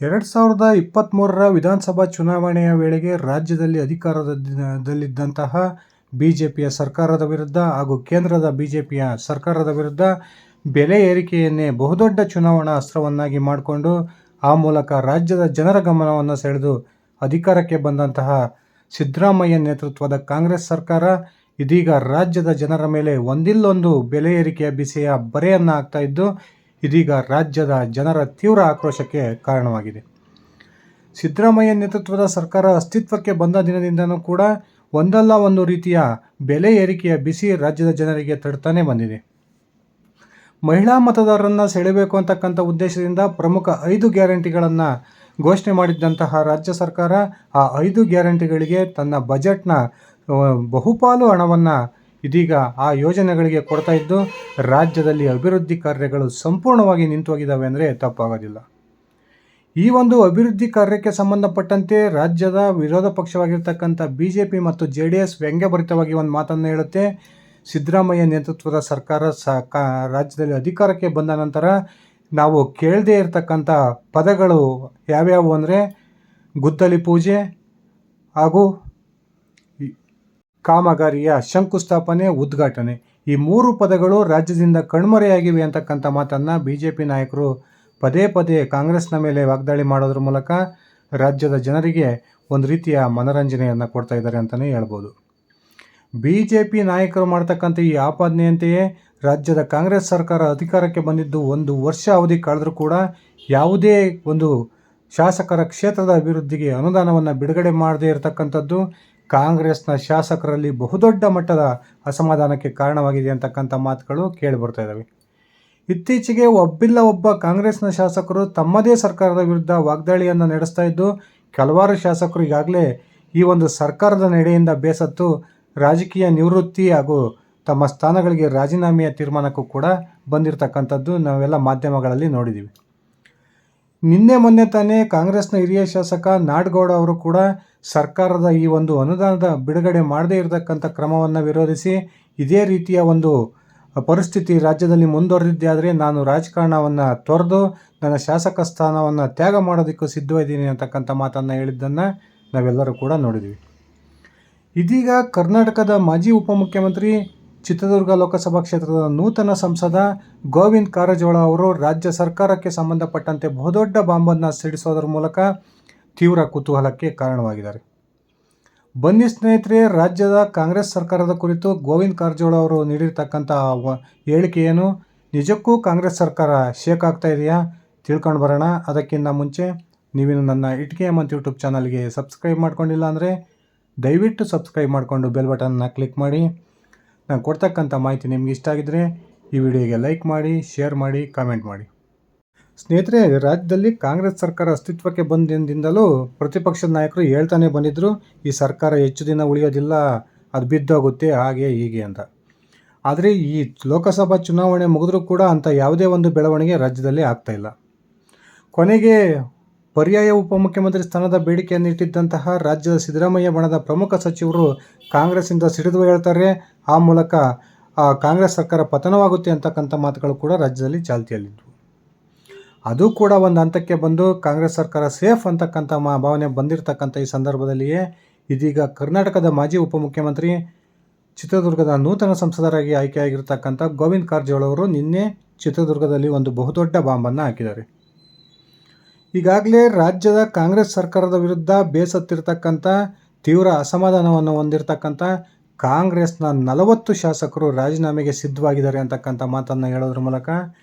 2023ರ ವಿಧಾನಸಭಾ ಚುನಾವಣೆಯ ವೇಳೆಗೆ ರಾಜ್ಯದಲ್ಲಿ ಅಧಿಕಾರದಲ್ಲಿದ್ದಂತಹ ಬಿಜೆಪಿಯ ಸರ್ಕಾರದ ವಿರುದ್ಧ ಹಾಗೂ ಕೇಂದ್ರದ ಬಿಜೆಪಿಯ ಸರ್ಕಾರದ ವಿರುದ್ಧ ಬೆಲೆ ಏರಿಕೆಯನ್ನೇ ಬಹುದೊಡ್ಡ ಚುನಾವಣಾ ಅಸ್ತ್ರವನ್ನಾಗಿ ಮಾಡಿಕೊಂಡು ಆ ಮೂಲಕ ರಾಜ್ಯದ ಜನರ ಗಮನವನ್ನು ಸೆಳೆದು ಅಧಿಕಾರಕ್ಕೆ ಬಂದಂತಹ ಸಿದ್ದರಾಮಯ್ಯ ನೇತೃತ್ವದ ಕಾಂಗ್ರೆಸ್ ಸರ್ಕಾರ ಇದೀಗ ರಾಜ್ಯದ ಜನರ ಮೇಲೆ ಒಂದಿಲ್ಲೊಂದು ಬೆಲೆ ಏರಿಕೆಯ ಬಿಸಿಯ ಬರೆಯನ್ನು ಹಾಕ್ತಾ ಇದ್ದು ಇದೀಗ ರಾಜ್ಯದ ಜನರ ತೀವ್ರ ಆಕ್ರೋಶಕ್ಕೆ ಕಾರಣವಾಗಿದೆ. ಸಿದ್ದರಾಮಯ್ಯ ನೇತೃತ್ವದ ಸರ್ಕಾರ ಅಸ್ತಿತ್ವಕ್ಕೆ ಬಂದ ದಿನದಿಂದನೂ ಕೂಡ ಒಂದಲ್ಲ ಒಂದು ರೀತಿಯ ಬೆಲೆ ಏರಿಕೆಯ ಬಿಸಿ ರಾಜ್ಯದ ಜನರಿಗೆ ತಡ್ತಾನೆ ಬಂದಿದೆ. ಮಹಿಳಾ ಮತದಾರರನ್ನು ಸೆಳೆಯಬೇಕು ಅಂತಕ್ಕಂಥ ಉದ್ದೇಶದಿಂದ ಪ್ರಮುಖ 5 ಗ್ಯಾರಂಟಿಗಳನ್ನು ಘೋಷಣೆ ಮಾಡಿದ್ದಂತಹ ರಾಜ್ಯ ಸರ್ಕಾರ ಆ 5 ಗ್ಯಾರಂಟಿಗಳಿಗೆ ತನ್ನ ಬಜೆಟ್ನ ಬಹುಪಾಲು ಹಣವನ್ನು ಇದೀಗ ಆ ಯೋಜನೆಗಳಿಗೆ ಕೊಡ್ತಾ ಇದ್ದು ರಾಜ್ಯದಲ್ಲಿ ಅಭಿವೃದ್ಧಿ ಕಾರ್ಯಗಳು ಸಂಪೂರ್ಣವಾಗಿ ನಿಂತುಹೋಗಿದ್ದಾವೆ ಅಂದರೆ ತಪ್ಪಾಗೋದಿಲ್ಲ. ಈ ಒಂದು ಅಭಿವೃದ್ಧಿ ಕಾರ್ಯಕ್ಕೆ ಸಂಬಂಧಪಟ್ಟಂತೆ ರಾಜ್ಯದ ವಿರೋಧ ಪಕ್ಷವಾಗಿರ್ತಕ್ಕಂಥ ಬಿಜೆಪಿ ಮತ್ತು JDS ವ್ಯಂಗ್ಯಭರಿತವಾಗಿ ಒಂದು ಮಾತನ್ನು ಹೇಳುತ್ತೆ. ಸಿದ್ದರಾಮಯ್ಯ ನೇತೃತ್ವದ ಸರ್ಕಾರ ರಾಜ್ಯದಲ್ಲಿ ಅಧಿಕಾರಕ್ಕೆ ಬಂದ ನಂತರ ನಾವು ಕೇಳದೇ ಇರತಕ್ಕಂಥ ಪದಗಳು ಯಾವ್ಯಾವು ಅಂದರೆ ಗುದ್ದಲಿ ಪೂಜೆ ಹಾಗೂ ಕಾಮಗಾರಿಯ ಶಂಕುಸ್ಥಾಪನೆ, ಉದ್ಘಾಟನೆ, ಈ 3 ಪದಗಳು ರಾಜ್ಯದಿಂದ ಕಣ್ಮರೆಯಾಗಿವೆ ಅಂತಕ್ಕಂಥ ಮಾತನ್ನು ಬಿಜೆಪಿ ನಾಯಕರು ಪದೇ ಪದೇ ಕಾಂಗ್ರೆಸ್ನ ಮೇಲೆ ವಾಗ್ದಾಳಿ ಮಾಡೋದ್ರ ಮೂಲಕ ರಾಜ್ಯದ ಜನರಿಗೆ ಒಂದು ರೀತಿಯ ಮನರಂಜನೆಯನ್ನು ಕೊಡ್ತಾ ಇದ್ದಾರೆ ಅಂತಲೇ ಹೇಳ್ಬೋದು. ಬಿಜೆಪಿ ನಾಯಕರು ಮಾಡ್ತಕ್ಕಂಥ ಈ ಆಪಾದನೆಯಂತೆಯೇ ರಾಜ್ಯದ ಕಾಂಗ್ರೆಸ್ ಸರ್ಕಾರ ಅಧಿಕಾರಕ್ಕೆ ಬಂದಿದ್ದು 1 ವರ್ಷ ಅವಧಿ ಕಳೆದರೂ ಕೂಡ ಯಾವುದೇ ಒಂದು ಶಾಸಕರ ಕ್ಷೇತ್ರದ ಅಭಿವೃದ್ಧಿಗೆ ಅನುದಾನವನ್ನು ಬಿಡುಗಡೆ ಮಾಡದೇ ಇರತಕ್ಕಂಥದ್ದು ಕಾಂಗ್ರೆಸ್ನ ಶಾಸಕರಲ್ಲಿ ಬಹುದೊಡ್ಡ ಮಟ್ಟದ ಅಸಮಾಧಾನಕ್ಕೆ ಕಾರಣವಾಗಿದೆ ಅಂತಕ್ಕಂಥ ಮಾತುಗಳು ಕೇಳಿಬರ್ತಾ ಇದ್ದಾವೆ. ಇತ್ತೀಚೆಗೆ ಒಬ್ಬ ಕಾಂಗ್ರೆಸ್ನ ಶಾಸಕರು ತಮ್ಮದೇ ಸರ್ಕಾರದ ವಿರುದ್ಧ ವಾಗ್ದಾಳಿಯನ್ನು ನಡೆಸ್ತಾ ಇದ್ದು ಕೆಲವಾರು ಶಾಸಕರು ಈಗಾಗಲೇ ಈ ಒಂದು ಸರ್ಕಾರದ ನಡೆಯಿಂದ ಬೇಸತ್ತು ರಾಜಕೀಯ ನಿವೃತ್ತಿ ಹಾಗೂ ತಮ್ಮ ಸ್ಥಾನಗಳಿಗೆ ರಾಜೀನಾಮೆಯ ತೀರ್ಮಾನಕ್ಕೂ ಕೂಡ ಬಂದಿರತಕ್ಕಂಥದ್ದು ನಾವೆಲ್ಲ ಮಾಧ್ಯಮಗಳಲ್ಲಿ ನೋಡಿದ್ದೀವಿ. ನಿನ್ನೆ ಮೊನ್ನೆ ತಾನೇ ಕಾಂಗ್ರೆಸ್ನ ಹಿರಿಯ ಶಾಸಕ ನಾಡಗೌಡ ಅವರು ಕೂಡ ಸರ್ಕಾರದ ಈ ಒಂದು ಅನುದಾನದ ಬಿಡುಗಡೆ ಮಾಡದೇ ಇರತಕ್ಕಂಥ ಕ್ರಮವನ್ನು ವಿರೋಧಿಸಿ ಇದೇ ರೀತಿಯ ಒಂದು ಪರಿಸ್ಥಿತಿ ರಾಜ್ಯದಲ್ಲಿ ಮುಂದುವರೆದಿದ್ದೇ ಆದರೆ ನಾನು ರಾಜಕಾರಣವನ್ನು ತೊರೆದು ನನ್ನ ಶಾಸಕ ಸ್ಥಾನವನ್ನು ತ್ಯಾಗ ಮಾಡೋದಕ್ಕೂ ಸಿದ್ಧವಿದ್ದೀನಿ ಅಂತಕ್ಕಂಥ ಮಾತನ್ನು ಹೇಳಿದ್ದನ್ನು ನಾವೆಲ್ಲರೂ ಕೂಡ ನೋಡಿದ್ವಿ. ಇದೀಗ ಕರ್ನಾಟಕದ ಮಾಜಿ ಉಪಮುಖ್ಯಮಂತ್ರಿ, ಚಿತ್ರದುರ್ಗ ಲೋಕಸಭಾ ಕ್ಷೇತ್ರದ ನೂತನ ಸಂಸದ ಗೋವಿಂದ ಕಾರಜೋಳ ಅವರು ರಾಜ್ಯ ಸರ್ಕಾರಕ್ಕೆ ಸಂಬಂಧಪಟ್ಟಂತೆ ಬಹುದೊಡ್ಡ ಬಾಂಬನ್ನು ಸಿಡಿಸೋದ್ರ ಮೂಲಕ ತೀವ್ರ ಕುತೂಹಲಕ್ಕೆ ಕಾರಣವಾಗಿದ್ದಾರೆ. ಬನ್ನಿ ಸ್ನೇಹಿತರೆ, ರಾಜ್ಯದ ಕಾಂಗ್ರೆಸ್ ಸರ್ಕಾರದ ಕುರಿತು ಗೋವಿಂದ ಕಾರಜೋಳ ಅವರು ನೀಡಿರ್ತಕ್ಕಂಥ ಹೇಳಿಕೆ ಏನು, ನಿಜಕ್ಕೂ ಕಾಂಗ್ರೆಸ್ ಸರ್ಕಾರ ಶೇಕ್ ಆಗ್ತಾ ಇದೆಯಾ ತಿಳ್ಕೊಂಡು ಬರೋಣ. ಅದಕ್ಕಿಂತ ಮುಂಚೆ ನೀವೇನು ನನ್ನ ಇಟ್ಕೆ ಹೇಮಂತ್ ಯೂಟ್ಯೂಬ್ ಚಾನಲ್ಗೆ ಸಬ್ಸ್ಕ್ರೈಬ್ ಮಾಡ್ಕೊಂಡಿಲ್ಲ ಅಂದರೆ ದಯವಿಟ್ಟು ಸಬ್ಸ್ಕ್ರೈಬ್ ಮಾಡಿಕೊಂಡು ಬೆಲ್ ಬಟನ್ನ ಕ್ಲಿಕ್ ಮಾಡಿ. ನಾನು ಕೊಡ್ತಕ್ಕಂಥ ಮಾಹಿತಿ ನಿಮ್ಗೆ ಇಷ್ಟ ಆಗಿದ್ದರೆ ಈ ವಿಡಿಯೋಗೆ ಲೈಕ್ ಮಾಡಿ, ಶೇರ್ ಮಾಡಿ, ಕಾಮೆಂಟ್ ಮಾಡಿ. ಸ್ನೇಹಿತರೆ, ರಾಜ್ಯದಲ್ಲಿ ಕಾಂಗ್ರೆಸ್ ಸರ್ಕಾರ ಅಸ್ತಿತ್ವಕ್ಕೆ ಬಂದಿಂದಲೂ ಪ್ರತಿಪಕ್ಷದ ನಾಯಕರು ಹೇಳ್ತಾನೆ ಬಂದಿದ್ದರು ಈ ಸರ್ಕಾರ ಹೆಚ್ಚು ದಿನ ಉಳಿಯೋದಿಲ್ಲ, ಅದು ಬಿದ್ದೋಗುತ್ತೆ, ಹಾಗೆ ಹೀಗೆ ಅಂತ. ಆದರೆ ಈ ಲೋಕಸಭಾ ಚುನಾವಣೆ ಮುಗಿದ್ರೂ ಕೂಡ ಅಂಥ ಯಾವುದೇ ಒಂದು ಬೆಳವಣಿಗೆ ರಾಜ್ಯದಲ್ಲಿ ಆಗ್ತಾಯಿಲ್ಲ. ಕೊನೆಗೆ ಪರ್ಯಾಯ ಉಪಮುಖ್ಯಮಂತ್ರಿ ಸ್ಥಾನದ ಬೇಡಿಕೆಯನ್ನು ಇಟ್ಟಿದ್ದಂತಹ ರಾಜ್ಯದ ಸಿದ್ದರಾಮಯ್ಯ ಬಣದ ಪ್ರಮುಖ ಸಚಿವರು ಕಾಂಗ್ರೆಸ್ಸಿಂದ ಸಿಡಿದು ಹೇಳ್ತಾರೆ. ಆ ಮೂಲಕ ಕಾಂಗ್ರೆಸ್ ಸರ್ಕಾರ ಪತನವಾಗುತ್ತೆ ಅಂತಕ್ಕಂಥ ಮಾತುಗಳು ಕೂಡ ರಾಜ್ಯದಲ್ಲಿ ಚಾಲ್ತಿಯಲ್ಲಿದ್ದವು. ಅದು ಕೂಡ ಒಂದು ಹಂತಕ್ಕೆ ಬಂದು ಕಾಂಗ್ರೆಸ್ ಸರ್ಕಾರ ಸೇಫ್ ಅಂತಕ್ಕಂಥ ಭಾವನೆ ಬಂದಿರತಕ್ಕಂಥ ಈ ಸಂದರ್ಭದಲ್ಲಿಯೇ ಇದೀಗ ಕರ್ನಾಟಕದ ಮಾಜಿ ಉಪಮುಖ್ಯಮಂತ್ರಿ, ಚಿತ್ರದುರ್ಗದ ನೂತನ ಸಂಸದರಾಗಿ ಆಯ್ಕೆಯಾಗಿರ್ತಕ್ಕಂಥ ಗೋವಿಂದ ಕಾರಜೋಳ ಅವರು ನಿನ್ನೆ ಚಿತ್ರದುರ್ಗದಲ್ಲಿ ಒಂದು ಬಹುದೊಡ್ಡ ಬಾಂಬನ್ನು ಹಾಕಿದ್ದಾರೆ. ಈಗಾಗಲೇ ರಾಜ್ಯದ ಕಾಂಗ್ರೆಸ್ ಸರ್ಕಾರದ ವಿರುದ್ಧ ಬೇಸತ್ತಿರ್ತಕ್ಕಂಥ ತೀವ್ರ ಅಸಮಾಧಾನವನ್ನು ಹೊಂದಿರತಕ್ಕಂಥ ಕಾಂಗ್ರೆಸ್ನ 40 ಶಾಸಕರು ರಾಜೀನಾಮೆಗೆ ಸಿದ್ಧವಾಗಿದ್ದಾರೆ ಅಂತಕ್ಕಂಥ ಮಾತನ್ನು ಹೇಳೋದ್ರ ಮೂಲಕ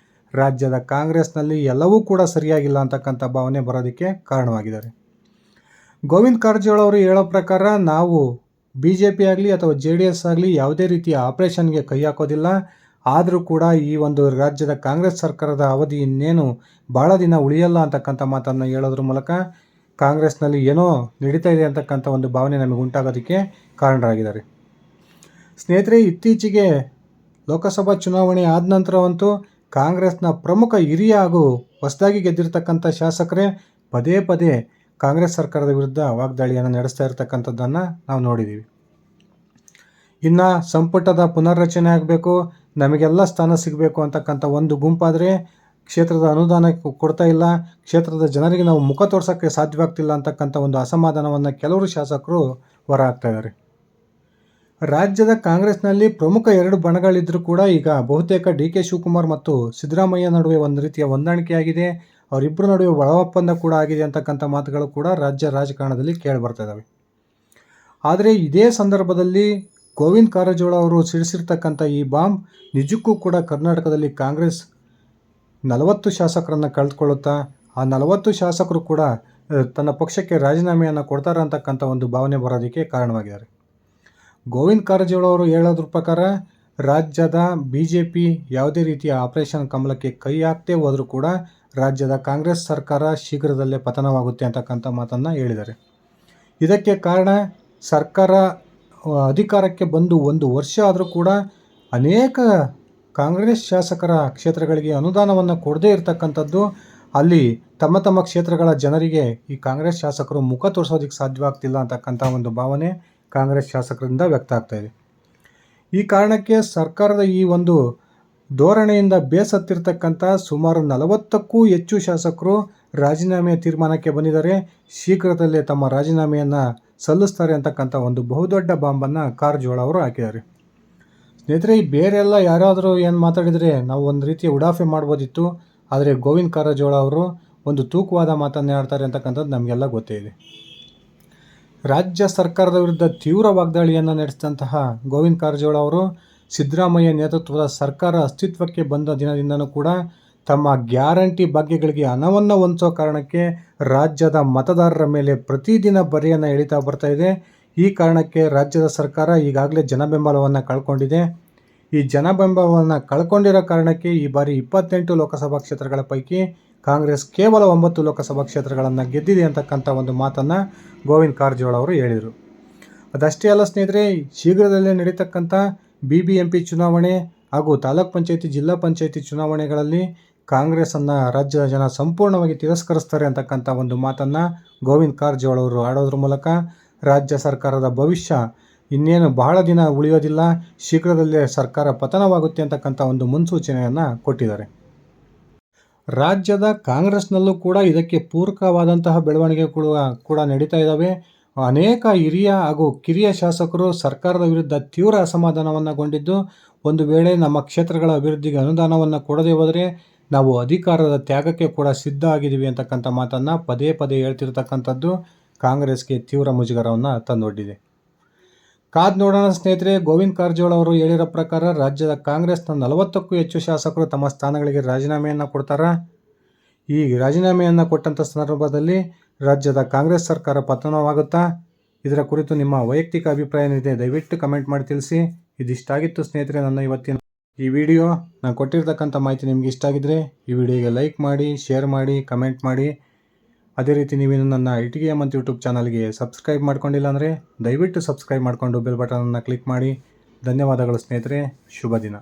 ರಾಜ್ಯದ ಕಾಂಗ್ರೆಸ್ನಲ್ಲಿ ಎಲ್ಲವೂ ಕೂಡ ಸರಿಯಾಗಿಲ್ಲ ಅಂತಕ್ಕಂಥ ಭಾವನೆ ಬರೋದಕ್ಕೆ ಕಾರಣವಾಗಿದ್ದಾರೆ. ಗೋವಿಂದ ಕಾರಜೋಳ ಅವರು ಹೇಳೋ ಪ್ರಕಾರ ನಾವು BJP ಆಗಲಿ ಅಥವಾ JDS ಆಗಲಿ ಯಾವುದೇ ರೀತಿಯ ಆಪರೇಷನ್ಗೆ ಕೈ ಹಾಕೋದಿಲ್ಲ, ಆದರೂ ಕೂಡ ಈ ಒಂದು ರಾಜ್ಯದ ಕಾಂಗ್ರೆಸ್ ಸರ್ಕಾರದ ಅವಧಿ ಇನ್ನೇನು ಭಾಳ ದಿನ ಉಳಿಯಲ್ಲ ಅಂತಕ್ಕಂಥ ಮಾತನ್ನು ಹೇಳೋದ್ರ ಮೂಲಕ ಕಾಂಗ್ರೆಸ್ನಲ್ಲಿ ಏನೋ ನಡೀತಾ ಇದೆ ಅಂತಕ್ಕಂಥ ಒಂದು ಭಾವನೆ ನಮಗೆ ಉಂಟಾಗೋದಕ್ಕೆ ಕಾರಣರಾಗಿದ್ದಾರೆ. ಸ್ನೇಹಿತರೆ, ಇತ್ತೀಚೆಗೆ ಲೋಕಸಭಾ ಚುನಾವಣೆ ಆದ ನಂತರವಂತೂ ಕಾಂಗ್ರೆಸ್ನ ಪ್ರಮುಖ ಹಿರಿಯ ಹಾಗೂ ಹೊಸದಾಗಿ ಗೆದ್ದಿರ್ತಕ್ಕಂಥ ಶಾಸಕರೇ ಪದೇ ಪದೇ ಕಾಂಗ್ರೆಸ್ ಸರ್ಕಾರದ ವಿರುದ್ಧ ವಾಗ್ದಾಳಿಯನ್ನು ನಡೆಸ್ತಾ ಇರತಕ್ಕಂಥದ್ದನ್ನು ನಾವು ನೋಡಿದ್ದೀವಿ. ಇನ್ನು ಸಂಪುಟದ ಪುನರ್ರಚನೆ ಆಗಬೇಕು, ನಮಗೆಲ್ಲ ಸ್ಥಾನ ಸಿಗಬೇಕು ಅಂತಕ್ಕಂಥ ಒಂದು ಗುಂಪಾದರೆ ಕ್ಷೇತ್ರದ ಅನುದಾನ ಕೊಡ್ತಾ ಇಲ್ಲ, ಕ್ಷೇತ್ರದ ಜನರಿಗೆ ನಾವು ಮುಖ ತೋರ್ಸೋಕ್ಕೆ ಸಾಧ್ಯವಾಗ್ತಿಲ್ಲ ಅಂತಕ್ಕಂಥ ಒಂದು ಅಸಮಾಧಾನವನ್ನು ಕೆಲವರು ಶಾಸಕರು ಹೊರ ಹಾಕ್ತಾ ಇದ್ದಾರೆ. ರಾಜ್ಯದ ಕಾಂಗ್ರೆಸ್ನಲ್ಲಿ ಪ್ರಮುಖ 2 ಬಣಗಳಿದ್ದರೂ ಕೂಡ ಈಗ ಬಹುತೇಕ DK ಶಿವಕುಮಾರ್ ಮತ್ತು ಸಿದ್ದರಾಮಯ್ಯ ನಡುವೆ ಒಂದು ರೀತಿಯ ಹೊಂದಾಣಿಕೆಯಾಗಿದೆ. ಅವರಿಬ್ಬರ ನಡುವೆ ಒಳ ಒಪ್ಪಂದ ಕೂಡ ಆಗಿದೆ ಅಂತಕ್ಕಂಥ ಮಾತುಗಳು ಕೂಡ ರಾಜ್ಯ ರಾಜಕಾರಣದಲ್ಲಿ ಕೇಳಿಬರ್ತಾ ಇದ್ದಾವೆ. ಆದರೆ ಇದೇ ಸಂದರ್ಭದಲ್ಲಿ ಗೋವಿಂದ ಕಾರಜೋಳ ಅವರು ಸಿಡಿಸಿರ್ತಕ್ಕಂಥ ಈ ಬಾಂಬ್ ನಿಜಕ್ಕೂ ಕೂಡ ಕರ್ನಾಟಕದಲ್ಲಿ ಕಾಂಗ್ರೆಸ್ 40 ಶಾಸಕರನ್ನು ಕಳೆದುಕೊಳ್ಳುತ್ತಾ ಆ 40 ಶಾಸಕರು ಕೂಡ ತನ್ನ ಪಕ್ಷಕ್ಕೆ ರಾಜೀನಾಮೆಯನ್ನು ಕೊಡ್ತಾರೆ ಅಂತಕ್ಕಂಥ ಒಂದು ಭಾವನೆ ಬರೋದಕ್ಕೆ ಕಾರಣವಾಗಿದ್ದಾರೆ. ಗೋವಿಂದ ಕಾರಜೋಳ ಅವರು ಹೇಳೋದ್ರ ಪ್ರಕಾರ ರಾಜ್ಯದ BJP ಯಾವುದೇ ರೀತಿಯ ಆಪರೇಷನ್ ಕಮಲಕ್ಕೆ ಕೈ ಹಾಕದೇ ಹೋದರೂ ಕೂಡ ರಾಜ್ಯದ ಕಾಂಗ್ರೆಸ್ ಸರ್ಕಾರ ಶೀಘ್ರದಲ್ಲೇ ಪತನವಾಗುತ್ತೆ ಅಂತಕ್ಕಂಥ ಮಾತನ್ನು ಹೇಳಿದ್ದಾರೆ. ಇದಕ್ಕೆ ಕಾರಣ ಸರ್ಕಾರ ಅಧಿಕಾರಕ್ಕೆ ಬಂದು 1 ವರ್ಷ ಆದರೂ ಕೂಡ ಅನೇಕ ಕಾಂಗ್ರೆಸ್ ಶಾಸಕರ ಕ್ಷೇತ್ರಗಳಿಗೆ ಅನುದಾನವನ್ನು ಕೊಡದೇ ಇರತಕ್ಕಂಥದ್ದು, ಅಲ್ಲಿ ತಮ್ಮ ತಮ್ಮ ಕ್ಷೇತ್ರಗಳ ಜನರಿಗೆ ಈ ಕಾಂಗ್ರೆಸ್ ಶಾಸಕರು ಮುಖ ತೋರಿಸೋದಕ್ಕೆ ಸಾಧ್ಯವಾಗ್ತಿಲ್ಲ ಅಂತಕ್ಕಂಥ ಒಂದು ಭಾವನೆ ಕಾಂಗ್ರೆಸ್ ಶಾಸಕರಿಂದ ವ್ಯಕ್ತ ಆಗ್ತಾ ಇದೆ. ಈ ಕಾರಣಕ್ಕೆ ಸರ್ಕಾರದ ಈ ಒಂದು ಧೋರಣೆಯಿಂದ ಬೇಸತ್ತಿರ್ತಕ್ಕಂಥ ಸುಮಾರು 40ಕ್ಕೂ ಹೆಚ್ಚು ಶಾಸಕರು ರಾಜೀನಾಮೆಯ ತೀರ್ಮಾನಕ್ಕೆ ಬಂದಿದ್ದಾರೆ. ಶೀಘ್ರದಲ್ಲೇ ತಮ್ಮ ರಾಜೀನಾಮೆಯನ್ನು ಸಲ್ಲಿಸ್ತಾರೆ ಅಂತಕ್ಕಂಥ ಒಂದು ಬಹುದೊಡ್ಡ ಬಾಂಬನ್ನು ಕಾರಜೋಳ ಅವರು ಹಾಕಿದ್ದಾರೆ. ಸ್ನೇಹಿತರೆ, ಬೇರೆಲ್ಲ ಯಾರಾದರೂ ಏನು ಮಾತಾಡಿದರೆ ನಾವು ಒಂದು ರೀತಿಯ ಉಡಾಫೆ ಮಾಡ್ಬೋದಿತ್ತು. ಆದರೆ ಗೋವಿಂದ ಕಾರಜೋಳ ಅವರು ಒಂದು ತೂಕವಾದ ಮಾತನ್ನು ಆಡ್ತಾರೆ ಅಂತಕ್ಕಂಥದ್ದು ನಮಗೆಲ್ಲ ಗೊತ್ತೇ ಇದೆ. ರಾಜ್ಯ ಸರ್ಕಾರದ ವಿರುದ್ಧ ತೀವ್ರ ವಾಗ್ದಾಳಿಯನ್ನು ನಡೆಸಿದಂತಹ ಗೋವಿಂದ ಕಾರಜೋಳ ಅವರು ಸಿದ್ದರಾಮಯ್ಯ ನೇತೃತ್ವದ ಸರ್ಕಾರ ಅಸ್ತಿತ್ವಕ್ಕೆ ಬಂದ ದಿನದಿಂದನೂ ಕೂಡ ತಮ್ಮ ಗ್ಯಾರಂಟಿ ಭಾಗ್ಯಗಳಿಗೆ ಹಣವನ್ನು ಹೊಂದಿಸೋ ಕಾರಣಕ್ಕೆ ರಾಜ್ಯದ ಮತದಾರರ ಮೇಲೆ ಪ್ರತಿದಿನ ಬರೆಯನ್ನು ಎಳಿತಾ ಬರ್ತಾ ಇದೆ. ಈ ಕಾರಣಕ್ಕೆ ರಾಜ್ಯದ ಸರ್ಕಾರ ಈಗಾಗಲೇ ಜನಬೆಂಬಲವನ್ನು ಕಳ್ಕೊಂಡಿದೆ. ಈ ಜನಬೆಂಬಲವನ್ನು ಕಳ್ಕೊಂಡಿರೋ ಕಾರಣಕ್ಕೆ ಈ ಬಾರಿ 28 ಲೋಕಸಭಾ ಕ್ಷೇತ್ರಗಳ ಪೈಕಿ ಕಾಂಗ್ರೆಸ್ ಕೇವಲ 9 ಲೋಕಸಭಾ ಕ್ಷೇತ್ರಗಳನ್ನು ಗೆದ್ದಿದೆ ಅಂತಕ್ಕಂಥ ಒಂದು ಮಾತನ್ನು ಗೋವಿಂದ ಕಾರಜೋಳ ಅವರು ಹೇಳಿದರು. ಅದಷ್ಟೇ ಅಲ್ಲ ಸ್ನೇಹಿತರೆ, ಶೀಘ್ರದಲ್ಲೇ ನಡೀತಕ್ಕಂಥ BBMP ಚುನಾವಣೆ ಹಾಗೂ ತಾಲೂಕ್ ಪಂಚಾಯತಿ, ಜಿಲ್ಲಾ ಪಂಚಾಯತಿ ಚುನಾವಣೆಗಳಲ್ಲಿ ಕಾಂಗ್ರೆಸ್ಸನ್ನು ರಾಜ್ಯದ ಜನ ಸಂಪೂರ್ಣವಾಗಿ ತಿರಸ್ಕರಿಸ್ತಾರೆ ಅಂತಕ್ಕಂಥ ಒಂದು ಮಾತನ್ನು ಗೋವಿಂದ ಕಾರಜೋಳ ಅವರು ಆಡೋದ್ರ ಮೂಲಕ ರಾಜ್ಯ ಸರ್ಕಾರದ ಭವಿಷ್ಯ ಇನ್ನೇನು ಬಹಳ ದಿನ ಉಳಿಯೋದಿಲ್ಲ, ಶೀಘ್ರದಲ್ಲೇ ಸರ್ಕಾರ ಪತನವಾಗುತ್ತೆ ಅಂತಕ್ಕಂಥ ಒಂದು ಮುನ್ಸೂಚನೆಯನ್ನು ಕೊಟ್ಟಿದ್ದಾರೆ. ರಾಜ್ಯದ ಕಾಂಗ್ರೆಸ್ನಲ್ಲೂ ಕೂಡ ಇದಕ್ಕೆ ಪೂರಕವಾದಂತಹ ಬೆಳವಣಿಗೆಗಳು ಕೂಡ ನಡೀತಾ ಇದ್ದಾವೆ. ಅನೇಕ ಹಿರಿಯ ಹಾಗೂ ಕಿರಿಯ ಶಾಸಕರು ಸರ್ಕಾರದ ವಿರುದ್ಧ ತೀವ್ರ ಅಸಮಾಧಾನವನ್ನುಗೊಂಡಿದ್ದು, ಒಂದು ವೇಳೆ ನಮ್ಮ ಕ್ಷೇತ್ರಗಳ ಅಭಿವೃದ್ಧಿಗೆ ಅನುದಾನವನ್ನು ಕೊಡದೇ ಹೋದರೆ ನಾವು ಅಧಿಕಾರದ ತ್ಯಾಗಕ್ಕೆ ಕೂಡ ಸಿದ್ಧ ಆಗಿದ್ದೀವಿ ಅಂತಕ್ಕಂಥ ಮಾತನ್ನು ಪದೇ ಪದೇ ಹೇಳ್ತಿರ್ತಕ್ಕಂಥದ್ದು ಕಾಂಗ್ರೆಸ್ಗೆ ತೀವ್ರ ಮುಜುಗರವನ್ನು ತಂದೊಡ್ಡಿದೆ. ಕಾದ್ ನೋಡೋಣ ಸ್ನೇಹಿತರೆ. ಗೋವಿಂದ ಕಾರಜೋಳ ಅವರು ಹೇಳಿರೋ ಪ್ರಕಾರ ರಾಜ್ಯದ ಕಾಂಗ್ರೆಸ್ನ 40ಕ್ಕೂ ಹೆಚ್ಚು ಶಾಸಕರು ತಮ್ಮ ಸ್ಥಾನಗಳಿಗೆ ರಾಜೀನಾಮೆಯನ್ನು ಕೊಡ್ತಾರಾ? ಈ ರಾಜೀನಾಮೆಯನ್ನು ಕೊಟ್ಟಂಥ ಸಂದರ್ಭದಲ್ಲಿ ರಾಜ್ಯದ ಕಾಂಗ್ರೆಸ್ ಸರ್ಕಾರ ಪತನವಾಗುತ್ತಾ? ಇದರ ಕುರಿತು ನಿಮ್ಮ ವೈಯಕ್ತಿಕ ಅಭಿಪ್ರಾಯ ಏನಿದೆ ದಯವಿಟ್ಟು ಕಮೆಂಟ್ ಮಾಡಿ ತಿಳಿಸಿ. ಇದಿಷ್ಟಾಗಿತ್ತು ಸ್ನೇಹಿತರೆ ನನ್ನ ಇವತ್ತಿನ ಈ ವಿಡಿಯೋ. ನಾನು ಕೊಟ್ಟಿರ್ತಕ್ಕಂಥ ಮಾಹಿತಿ ನಿಮಗೆ ಇಷ್ಟ ಆಗಿದ್ದರೆ ಈ ವಿಡಿಯೋಗೆ ಲೈಕ್ ಮಾಡಿ, ಶೇರ್ ಮಾಡಿ, ಕಮೆಂಟ್ ಮಾಡಿ. ಅದೇ ರೀತಿ ನೀವೇನು ನನ್ನ ITGM ಅಂತ ಯೂಟ್ಯೂಬ್ ಚಾನಲ್ಗೆ ಸಬ್ಸ್ಕ್ರೈಬ್ ಮಾಡ್ಕೊಂಡಿಲ್ಲ ಅಂದರೆ ದಯವಿಟ್ಟು ಸಬ್ಸ್ಕ್ರೈಬ್ ಮಾಡಿಕೊಂಡು ಬೆಲ್ ಬಟನನ್ನು ಕ್ಲಿಕ್ ಮಾಡಿ. ಧನ್ಯವಾದಗಳು ಸ್ನೇಹಿತರೆ. ಶುಭ ದಿನ.